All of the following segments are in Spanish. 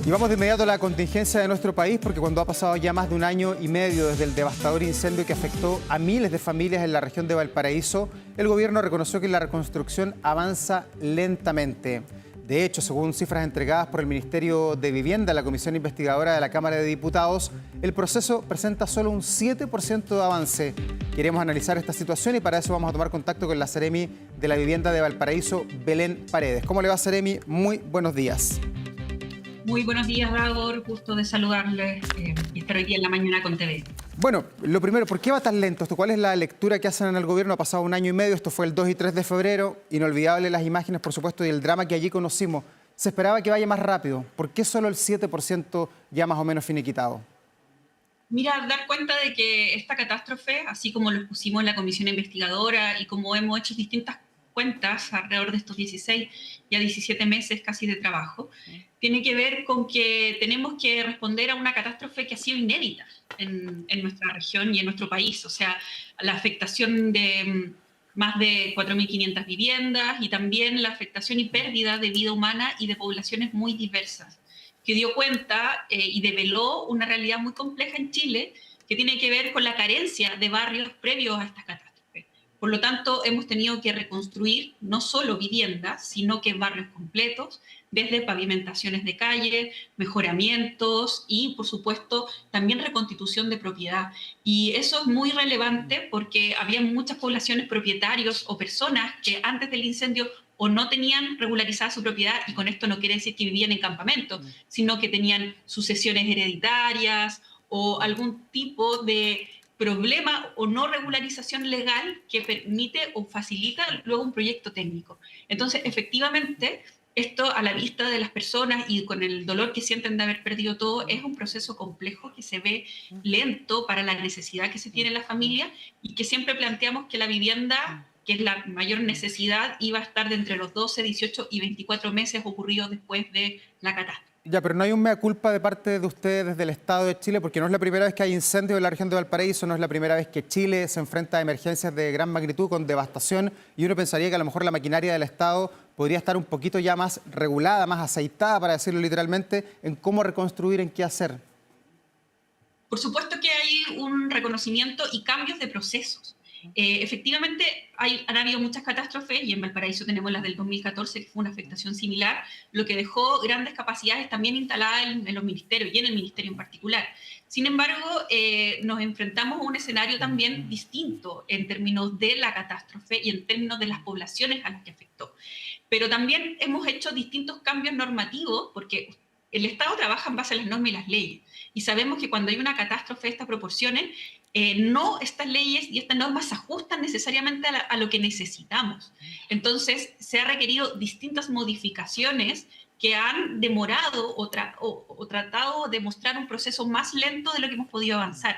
Y vamos de inmediato a la contingencia de nuestro país, porque cuando ha pasado ya más de un año y medio desde el devastador incendio que afectó a miles de familias en la región de Valparaíso, el gobierno reconoció que la reconstrucción avanza lentamente. De hecho, según cifras entregadas por el Ministerio de Vivienda a la Comisión Investigadora de la Cámara de Diputados, el proceso presenta solo un 7% de avance. Queremos analizar esta situación y para eso vamos a tomar contacto con la Seremi de la Vivienda de Valparaíso, Belén Paredes. ¿Cómo le va, Seremi? Muy buenos días. Muy buenos días, Davor. Gusto de saludarles y estar hoy día en la mañana con TV. Bueno, lo primero, ¿por qué va tan lento esto? ¿Cuál es la lectura que hacen en el gobierno? Ha pasado un año y medio, esto fue el 2 y 3 de febrero, inolvidable las imágenes, por supuesto, y el drama que allí conocimos. Se esperaba que vaya más rápido. ¿Por qué solo el 7% ya más o menos finiquitado? Mira, dar cuenta de que esta catástrofe, así como lo pusimos en la comisión investigadora y como hemos hecho distintas cuentas alrededor de estos 16, ya 17 meses casi de trabajo, tiene que ver con que tenemos que responder a una catástrofe que ha sido inédita en nuestra región y en nuestro país. O sea, la afectación de más de 4.500 viviendas y también la afectación y pérdida de vida humana y de poblaciones muy diversas, que dio cuenta y develó una realidad muy compleja en Chile que tiene que ver con la carencia de barrios previos a estas catástrofes. Por lo tanto, hemos tenido que reconstruir no solo viviendas, sino que barrios completos, desde pavimentaciones de calle, mejoramientos y, por supuesto, también reconstitución de propiedad. Y eso es muy relevante porque había muchas poblaciones, propietarios o personas que antes del incendio o no tenían regularizada su propiedad, y con esto no quiere decir que vivían en campamentos, sino que tenían sucesiones hereditarias o algún tipo de problema o no regularización legal que permite o facilita luego un proyecto técnico. Entonces, efectivamente, esto a la vista de las personas y con el dolor que sienten de haber perdido todo, es un proceso complejo que se ve lento para la necesidad que se tiene en la familia y que siempre planteamos que la vivienda, que es la mayor necesidad, iba a estar de entre los 12, 18 y 24 meses ocurridos después de la catástrofe. Ya, pero no hay un mea culpa de parte de ustedes desde el Estado de Chile, porque no es la primera vez que hay incendios en la región de Valparaíso, no es la primera vez que Chile se enfrenta a emergencias de gran magnitud con devastación, y uno pensaría que a lo mejor la maquinaria del Estado podría estar un poquito ya más regulada, más aceitada, para decirlo literalmente, en cómo reconstruir, en qué hacer. Por supuesto que hay un reconocimiento y cambios de procesos. Efectivamente, han habido muchas catástrofes y en Valparaíso tenemos las del 2014, que fue una afectación similar, lo que dejó grandes capacidades también instaladas en los ministerios y en el ministerio en particular. Sin embargo, nos enfrentamos a un escenario también distinto en términos de la catástrofe y en términos de las poblaciones a las que afectó. Pero también hemos hecho distintos cambios normativos, porque el Estado trabaja en base a las normas y las leyes. Y sabemos que cuando hay una catástrofe de estas proporciones, no estas leyes y estas normas se ajustan necesariamente a lo que necesitamos. Entonces, se ha requerido distintas modificaciones que han demorado o tratado de mostrar un proceso más lento de lo que hemos podido avanzar.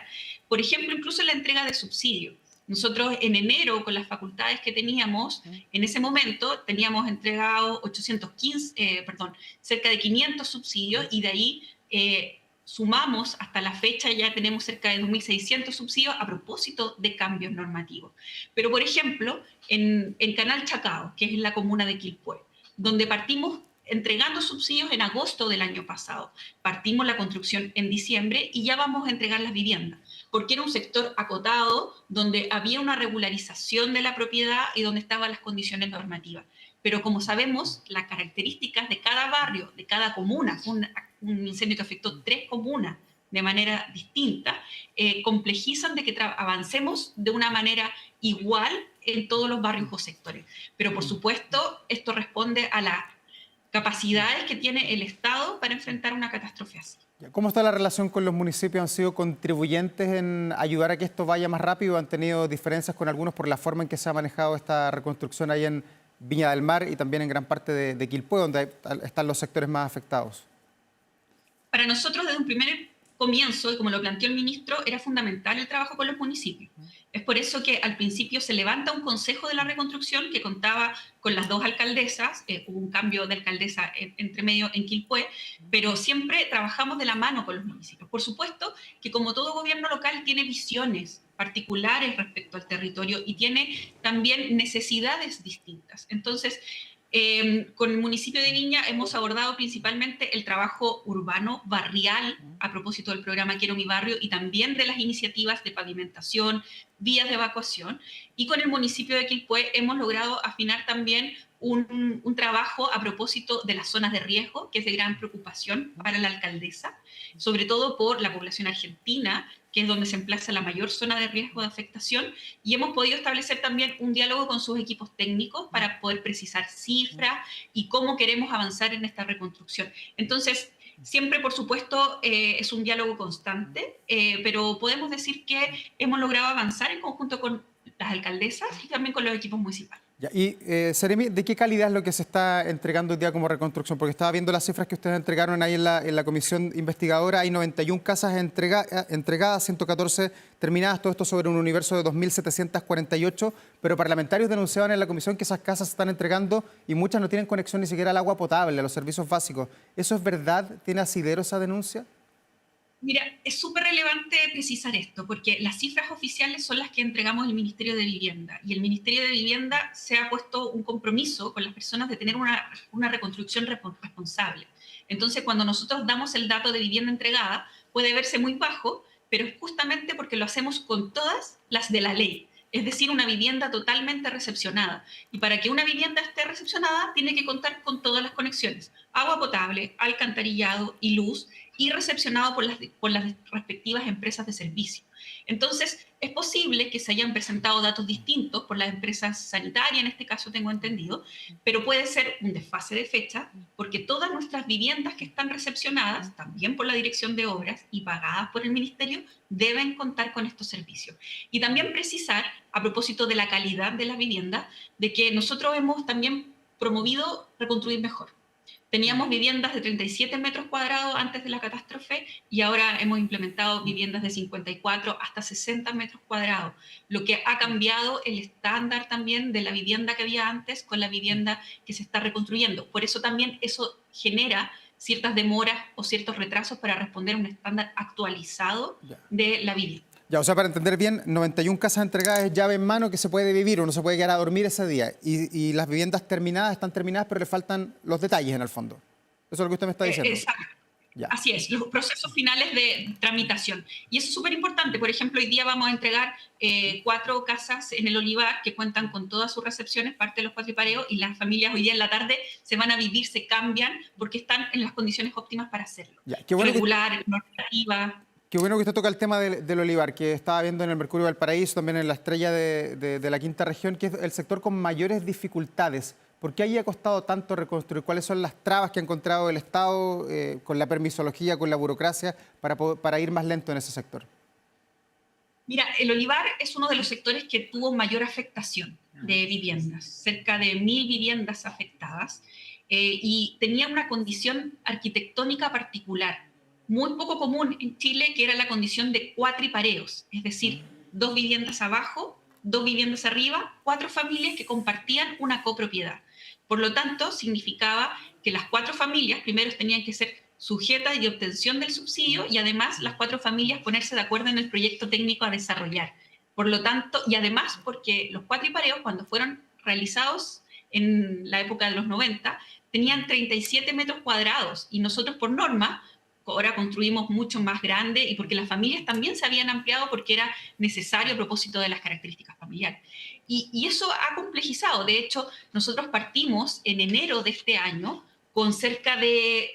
Por ejemplo, incluso en la entrega de subsidios. Nosotros en enero, con las facultades que teníamos, en ese momento teníamos entregado cerca de 500 subsidios, y de ahí sumamos hasta la fecha, ya tenemos cerca de 2.600 subsidios a propósito de cambios normativos. Pero, por ejemplo, en Canal Chacao, que es en la comuna de Quilpué, donde partimos entregando subsidios en agosto del año pasado, partimos la construcción en diciembre y ya vamos a entregar las viviendas, porque era un sector acotado donde había una regularización de la propiedad y donde estaban las condiciones normativas. Pero como sabemos, las características de cada barrio, de cada comuna, fue un incendio que afectó 3 comunas de manera distinta, complejizan de que avancemos de una manera igual en todos los barrios o sectores. Pero por supuesto, esto responde a las capacidades que tiene el Estado para enfrentar una catástrofe así. ¿Cómo está la relación con los municipios? ¿Han sido contribuyentes en ayudar a que esto vaya más rápido? ¿Han tenido diferencias con algunos por la forma en que se ha manejado esta reconstrucción ahí en Viña del Mar y también en gran parte de Quilpué, donde están los sectores más afectados? Para nosotros, desde un primer comienzo, y como lo planteó el ministro, era fundamental el trabajo con los municipios. Es por eso que al principio se levanta un consejo de la reconstrucción que contaba con las 2 alcaldesas, hubo un cambio de alcaldesa entre medio en Quilpué, pero siempre trabajamos de la mano con los municipios. Por supuesto que, como todo gobierno local, tiene visiones particulares respecto al territorio y tiene también necesidades distintas. Entonces, Con el municipio de Viña hemos abordado principalmente el trabajo urbano, barrial, a propósito del programa Quiero mi barrio, y también de las iniciativas de pavimentación, vías de evacuación. Y con el municipio de Quilpué hemos logrado afinar también un trabajo a propósito de las zonas de riesgo, que es de gran preocupación para la alcaldesa, sobre todo por la población argentina, que es donde se emplaza la mayor zona de riesgo de afectación, y hemos podido establecer también un diálogo con sus equipos técnicos para poder precisar cifras y cómo queremos avanzar en esta reconstrucción. Entonces, siempre, por supuesto, es un diálogo constante, pero podemos decir que hemos logrado avanzar en conjunto con las alcaldesas y también con los equipos municipales. Ya, y, Seremi, ¿de qué calidad es lo que se está entregando hoy día como reconstrucción? Porque estaba viendo las cifras que ustedes entregaron ahí en la comisión investigadora. Hay 91 casas entregadas, 114 terminadas, todo esto sobre un universo de 2.748, pero parlamentarios denunciaban en la comisión que esas casas se están entregando y muchas no tienen conexión ni siquiera al agua potable, a los servicios básicos. ¿Eso es verdad? ¿Tiene asidero esa denuncia? Mira, es súper relevante precisar esto, porque las cifras oficiales son las que entregamos el Ministerio de Vivienda, y el Ministerio de Vivienda se ha puesto un compromiso con las personas de tener una reconstrucción responsable. Entonces, cuando nosotros damos el dato de vivienda entregada, puede verse muy bajo, pero es justamente porque lo hacemos con todas las de la ley, es decir, una vivienda totalmente recepcionada. Y para que una vivienda esté recepcionada, tiene que contar con todas las conexiones: agua potable, alcantarillado y luz, y recepcionado por las respectivas empresas de servicio. Entonces, es posible que se hayan presentado datos distintos por las empresas sanitarias, en este caso tengo entendido, pero puede ser un desfase de fecha, porque todas nuestras viviendas que están recepcionadas, también por la Dirección de Obras y pagadas por el Ministerio, deben contar con estos servicios. Y también precisar, a propósito de la calidad de la vivienda, de que nosotros hemos también promovido reconstruir mejor. Teníamos viviendas de 37 metros cuadrados antes de la catástrofe y ahora hemos implementado viviendas de 54 hasta 60 metros cuadrados, lo que ha cambiado el estándar también de la vivienda que había antes con la vivienda que se está reconstruyendo. Por eso también eso genera ciertas demoras o ciertos retrasos para responder a un estándar actualizado de la vivienda. Ya, o sea, para entender bien, 91 casas entregadas es llave en mano que se puede vivir, uno se puede quedar a dormir ese día. Y las viviendas terminadas están terminadas, pero le faltan los detalles en el fondo. Eso es lo que usted me está diciendo. Exacto. Ya. Así es, los procesos finales de tramitación. Y eso es súper importante. Por ejemplo, hoy día vamos a entregar 4 casas en el Olivar que cuentan con todas sus recepciones, parte de los cuatripareos, y las familias hoy día en la tarde se van a vivir, se cambian, porque están en las condiciones óptimas para hacerlo. Ya, qué bueno regular, normativa. Qué bueno que usted toca el tema del olivar, que estaba viendo en el Mercurio Valparaíso, también en la Estrella de la Quinta Región, que es el sector con mayores dificultades. ¿Por qué ahí ha costado tanto reconstruir? ¿Cuáles son las trabas que ha encontrado el Estado con la permisología, con la burocracia, para ir más lento en ese sector? Mira, el olivar es uno de los sectores que tuvo mayor afectación de viviendas, cerca de 1.000 viviendas afectadas, y tenía una condición arquitectónica particular, muy poco común en Chile, que era la condición de cuatripareos, es decir, 2 viviendas abajo, 2 viviendas arriba, 4 familias que compartían una copropiedad. Por lo tanto, significaba que las 4 familias primero tenían que ser sujetas de obtención del subsidio, y además las 4 familias ponerse de acuerdo en el proyecto técnico a desarrollar. Por lo tanto, y además porque los cuatripareos, cuando fueron realizados en la época de los 90, tenían 37 metros cuadrados, y nosotros por norma ahora construimos mucho más grande, y porque las familias también se habían ampliado porque era necesario a propósito de las características familiares. Y eso ha complejizado. De hecho, nosotros partimos en enero de este año con cerca de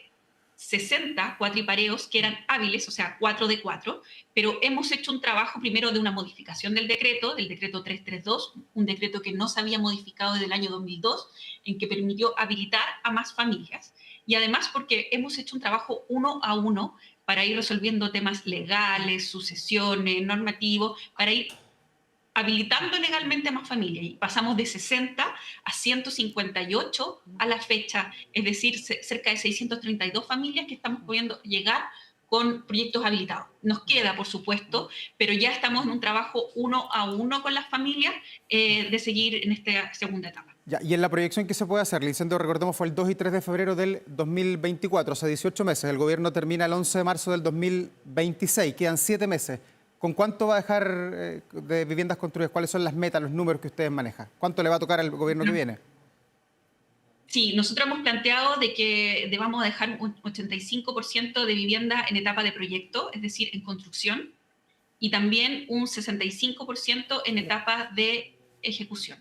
60 cuatripareos que eran hábiles, o sea, 4 de 4, pero hemos hecho un trabajo primero de una modificación del decreto 332, un decreto que no se había modificado desde el año 2002, en que permitió habilitar a más familias, y además porque hemos hecho un trabajo 1 a 1 para ir resolviendo temas legales, sucesiones, normativos, para ir habilitando legalmente a más familias, y pasamos de 60 a 158 a la fecha, es decir, cerca de 632 familias que estamos pudiendo llegar con proyectos habilitados. Nos queda, por supuesto, pero ya estamos en un trabajo 1 a 1 con las familias de seguir en esta segunda etapa. Ya, y en la proyección que se puede hacer, el incendio, recordemos, fue el 2 y 3 de febrero del 2024, o sea, 18 meses. El gobierno termina el 11 de marzo del 2026, quedan 7 meses. ¿Con cuánto va a dejar de viviendas construidas? ¿Cuáles son las metas, los números que ustedes manejan? ¿Cuánto le va a tocar al gobierno que viene? Sí, nosotros hemos planteado de que debamos dejar un 85% de vivienda en etapa de proyecto, es decir, en construcción, y también un 65% en etapa de ejecución.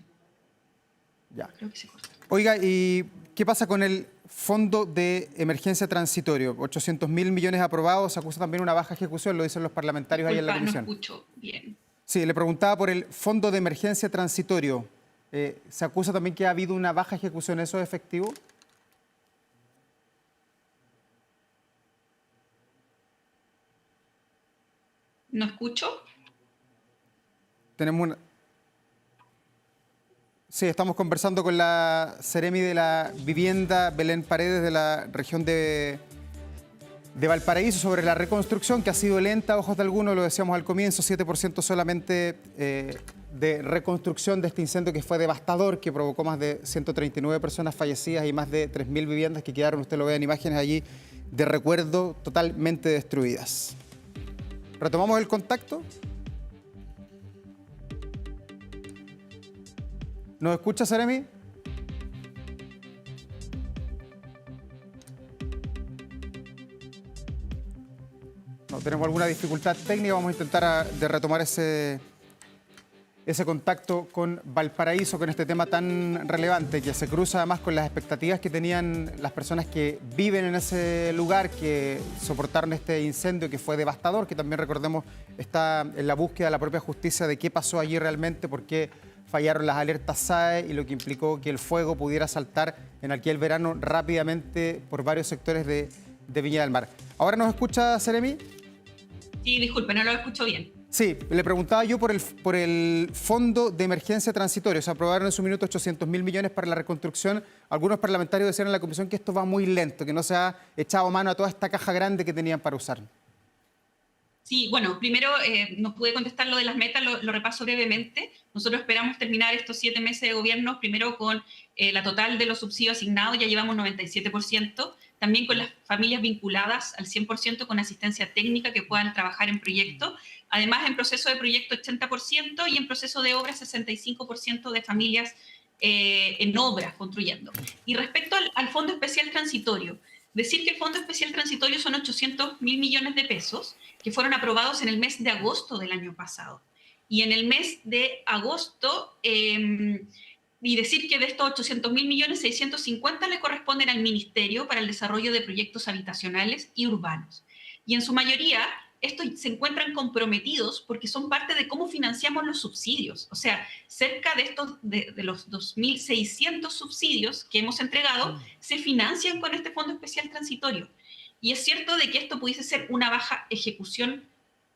Ya. Creo que se corta. Oiga, ¿y qué pasa con el fondo de emergencia transitorio? 800.000 millones aprobados, se acusa también una baja ejecución, lo dicen los parlamentarios ahí en la Disculpa, no comisión. escucho bien. Sí, le preguntaba por el fondo de emergencia transitorio. ¿Se acusa también que ha habido una baja ejecución? ¿Eso es efectivo? ¿No escucho? Tenemos una... Sí, estamos conversando con la Seremi de la Vivienda, Belén Paredes, de la región de Valparaíso, sobre la reconstrucción, que ha sido lenta, a ojos de algunos, lo decíamos al comienzo, 7% solamente de reconstrucción de este incendio que fue devastador, que provocó más de 139 personas fallecidas y más de 3.000 viviendas que quedaron, usted lo ve en imágenes allí, de recuerdo, totalmente destruidas. ¿Retomamos el contacto? ¿Nos escucha, Seremi? No, tenemos alguna dificultad técnica, vamos a intentar de retomar ese contacto con Valparaíso, con este tema tan relevante, que se cruza además con las expectativas que tenían las personas que viven en ese lugar, que soportaron este incendio que fue devastador, que también, recordemos, está en la búsqueda de la propia justicia de qué pasó allí realmente, por qué fallaron las alertas SAE y lo que implicó que el fuego pudiera saltar en aquel verano rápidamente por varios sectores de Viña del Mar. ¿Ahora nos escucha, Seremi? Sí, disculpe, no lo escucho bien. Sí, le preguntaba yo por el fondo de emergencia transitorio. Se aprobaron en su minuto 800.000 millones para la reconstrucción. Algunos parlamentarios decían en la comisión que esto va muy lento, que no se ha echado mano a toda esta caja grande que tenían para usar. Sí, bueno, primero no pude contestar lo de las metas, lo repaso brevemente. Nosotros esperamos terminar estos 7 meses de gobierno, primero con la total de los subsidios asignados, ya llevamos 97%, también con las familias vinculadas al 100% con asistencia técnica que puedan trabajar en proyectos, además en proceso de proyecto 80% y en proceso de obra 65% de familias en obras construyendo. Y respecto al Fondo Especial Transitorio, decir que el Fondo Especial Transitorio son 800.000 millones de pesos que fueron aprobados en el mes de agosto del año pasado. Y en el mes de agosto, y decir que de estos 800.000 millones, 650 le corresponden al Ministerio para el Desarrollo de Proyectos Habitacionales y Urbanos. Y en su mayoría, estos se encuentran comprometidos porque son parte de cómo financiamos los subsidios. O sea, cerca de los 2.600 subsidios que hemos entregado se financian con este Fondo Especial Transitorio. Y es cierto de que esto pudiese ser una baja ejecución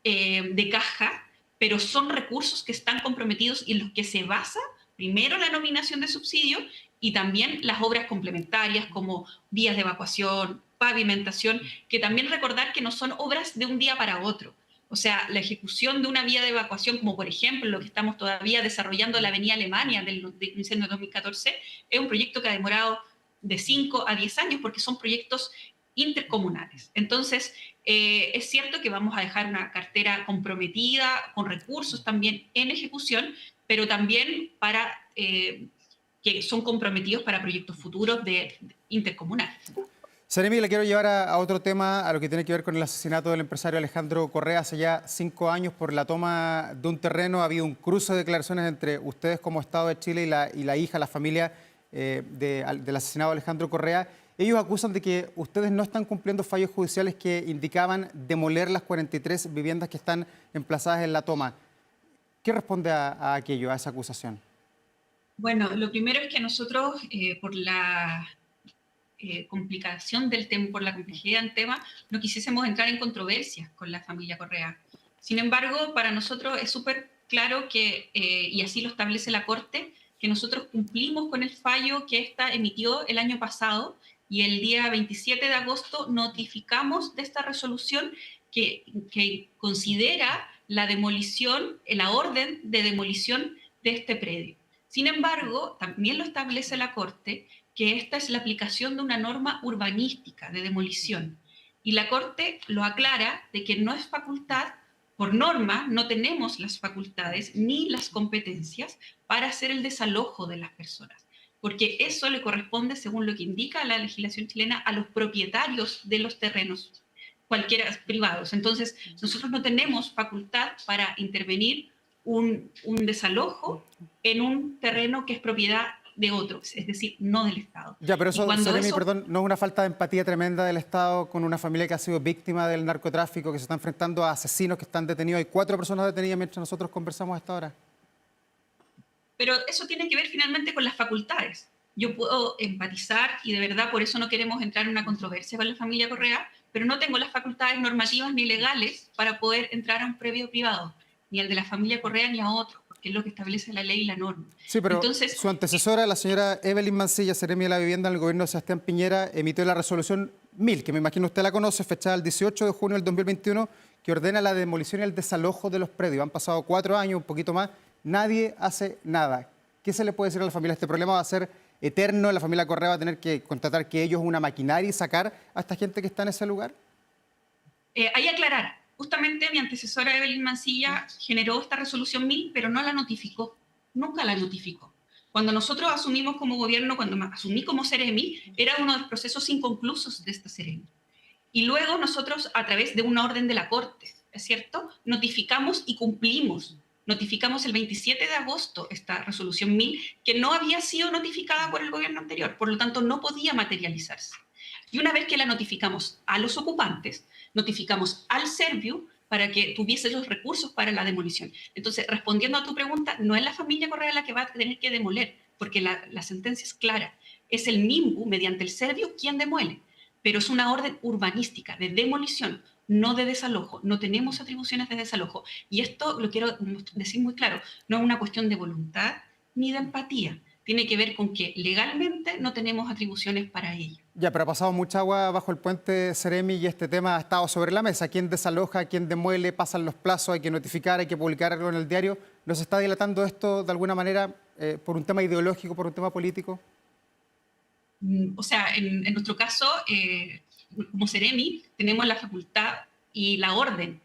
de caja, pero son recursos que están comprometidos y en los que se basa primero la nominación de subsidio y también las obras complementarias como vías de evacuación, pavimentación, que también recordar que no son obras de un día para otro. O sea, la ejecución de una vía de evacuación, como por ejemplo lo que estamos todavía desarrollando en la Avenida Alemania del incendio de 2014, es un proyecto que ha demorado de 5 a 10 años porque son proyectos intercomunales. Entonces, es cierto que vamos a dejar una cartera comprometida, con recursos también en ejecución, pero también para que son comprometidos para proyectos futuros de intercomunales. Seremi, le quiero llevar a otro tema, a lo que tiene que ver con el asesinato del empresario Alejandro Correa hace ya 5 años por la toma de un terreno. Ha habido un cruce de declaraciones entre ustedes como Estado de Chile y la hija, la familia del asesinado Alejandro Correa. Ellos acusan de que ustedes no están cumpliendo fallos judiciales que indicaban demoler las 43 viviendas que están emplazadas en la toma. ¿Qué responde a aquello, a esa acusación? Bueno, lo primero es que nosotros, por la complicación del tema, por la complejidad del tema, no quisiésemos entrar en controversias con la familia Correa. Sin embargo, para nosotros es súper claro que, y así lo establece la Corte, que nosotros cumplimos con el fallo que ésta emitió el año pasado y el día 27 de agosto notificamos de esta resolución que considera la demolición, la orden de demolición de este predio. Sin embargo, también lo establece la Corte, que esta es la aplicación de una norma urbanística de demolición. Y la Corte lo aclara de que no es facultad, por norma, no tenemos las facultades ni las competencias para hacer el desalojo de las personas. porque eso le corresponde, según lo que indica la legislación chilena, a los propietarios de los terrenos, cualquiera privados. Entonces, nosotros no tenemos facultad para intervenir un desalojo en un terreno que es propiedad de otros, es decir, no del Estado. Ya, pero Y eso, cuando Seremi, eso perdón, ¿no es una falta de empatía tremenda del Estado con una familia que ha sido víctima del narcotráfico, que se está enfrentando a asesinos que están detenidos? Hay 4 personas detenidas mientras nosotros conversamos a esta hora. Pero eso tiene que ver finalmente con las facultades. Yo puedo empatizar y de verdad por eso no queremos entrar en una controversia con la familia Correa, pero no tengo las facultades normativas ni legales para poder entrar a un predio privado, ni al de la familia Correa ni a otro, porque es lo que establece la ley y la norma. Sí, pero Entonces, su antecesora, la señora Evelyn Mancilla, Seremi de la Vivienda en el gobierno de Sebastián Piñera, emitió la resolución 1000, que me imagino usted la conoce, fechada el 18 de junio del 2021, que ordena la demolición y el desalojo de los predios. Han pasado 4 años, un poquito más, nadie hace nada. ¿Qué se le puede decir a la familia? ¿Este problema va a ser eterno? ¿La familia Correa va a tener que contratar que ellos una maquinaria y sacar a esta gente que está en ese lugar? hay que aclarar, justamente mi antecesora Evelyn Mancilla generó esta resolución 1000, pero no la notificó, nunca la notificó. Cuando nosotros asumimos como gobierno, cuando asumí como Seremi, era uno de los procesos inconclusos de esta Seremi. Y luego nosotros, a través de una orden de la Corte, ¿es cierto?, notificamos y cumplimos. Notificamos el 27 de agosto esta resolución 1000, que no había sido notificada por el gobierno anterior, por lo tanto no podía materializarse. Y una vez que la notificamos a los ocupantes, notificamos al Serviu para que tuviese los recursos para la demolición. Entonces, respondiendo a tu pregunta, no es la familia Correa la que va a tener que demoler, porque la sentencia es clara. Es el MIMBU, mediante el Serviu, quien demuele, pero es una orden urbanística de demolición, no de desalojo. No tenemos atribuciones de desalojo. Y esto lo quiero decir muy claro, no es una cuestión de voluntad ni de empatía. Tiene que ver con que legalmente no tenemos atribuciones para ello. Ya, pero ha pasado mucha agua bajo el puente, Seremi, y este tema ha estado sobre la mesa. ¿Quién desaloja, quién demuele? Pasan los plazos, hay que notificar, hay que publicar algo en el diario. ¿No se está dilatando esto de alguna manera por un tema ideológico, por un tema político? O sea, en nuestro caso, como Seremi, tenemos la facultad y la orden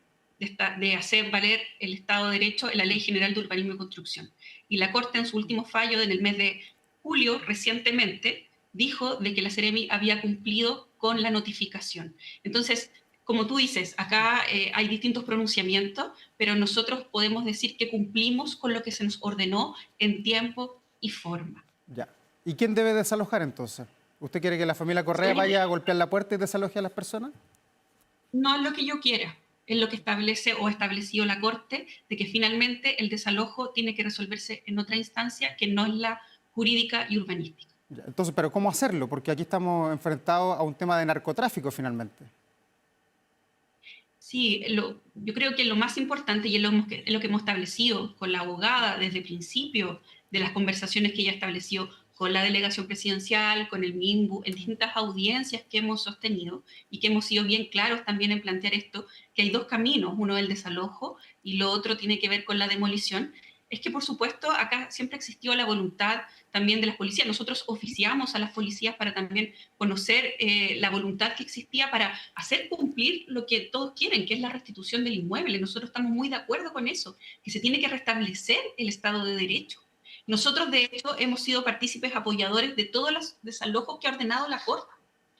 de hacer valer el Estado de Derecho en la Ley General de Urbanismo y Construcción. Y la Corte, en su último fallo, en el mes de julio, recientemente, dijo de que la Seremi había cumplido con la notificación. Entonces, como tú dices, acá hay distintos pronunciamientos, pero nosotros podemos decir que cumplimos con lo que se nos ordenó en tiempo y forma. Ya. ¿Y quién debe desalojar entonces? ¿Usted quiere que la familia Correa vaya a golpear la puerta y desaloje a las personas? No es lo que yo quiera, es lo que establece o ha establecido la Corte, de que finalmente el desalojo tiene que resolverse en otra instancia que no es la jurídica y urbanística. Ya, entonces, ¿pero cómo hacerlo? Porque aquí estamos enfrentados a un tema de narcotráfico finalmente. Sí, yo creo que lo más importante, y es lo que hemos establecido con la abogada desde el principio de las conversaciones que ella estableció con la delegación presidencial, con el MIMBU, en distintas audiencias que hemos sostenido y que hemos sido bien claros también en plantear esto, que hay 2 caminos, uno el desalojo y lo otro tiene que ver con la demolición. Es que, por supuesto, acá siempre existió la voluntad también de las policías. Nosotros oficiamos a las policías para también conocer la voluntad que existía para hacer cumplir lo que todos quieren, que es la restitución del inmueble. Nosotros estamos muy de acuerdo con eso, que se tiene que restablecer el Estado de Derecho. Nosotros, de hecho, hemos sido partícipes apoyadores de todos los desalojos que ha ordenado la Corte,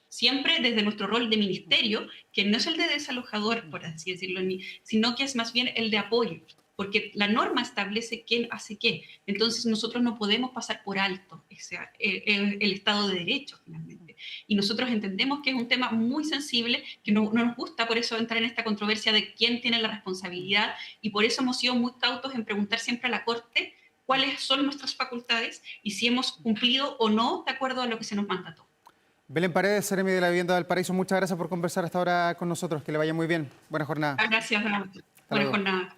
siempre desde nuestro rol de ministerio, que no es el de desalojador, por así decirlo, sino que es más bien el de apoyo, porque la norma establece quién hace qué. Entonces nosotros no podemos pasar por alto el Estado de Derecho, finalmente. Y nosotros entendemos que es un tema muy sensible, que no nos gusta por eso entrar en esta controversia de quién tiene la responsabilidad, y por eso hemos sido muy cautos en preguntar siempre a la Corte cuáles son nuestras facultades y si hemos cumplido o no de acuerdo a lo que se nos mandató. Belén Paredes, Seremi de la Vivienda del Paraíso, muchas gracias por conversar hasta ahora con nosotros. Que le vaya muy bien. Buena jornada. Gracias, Hasta buena luego. jornada.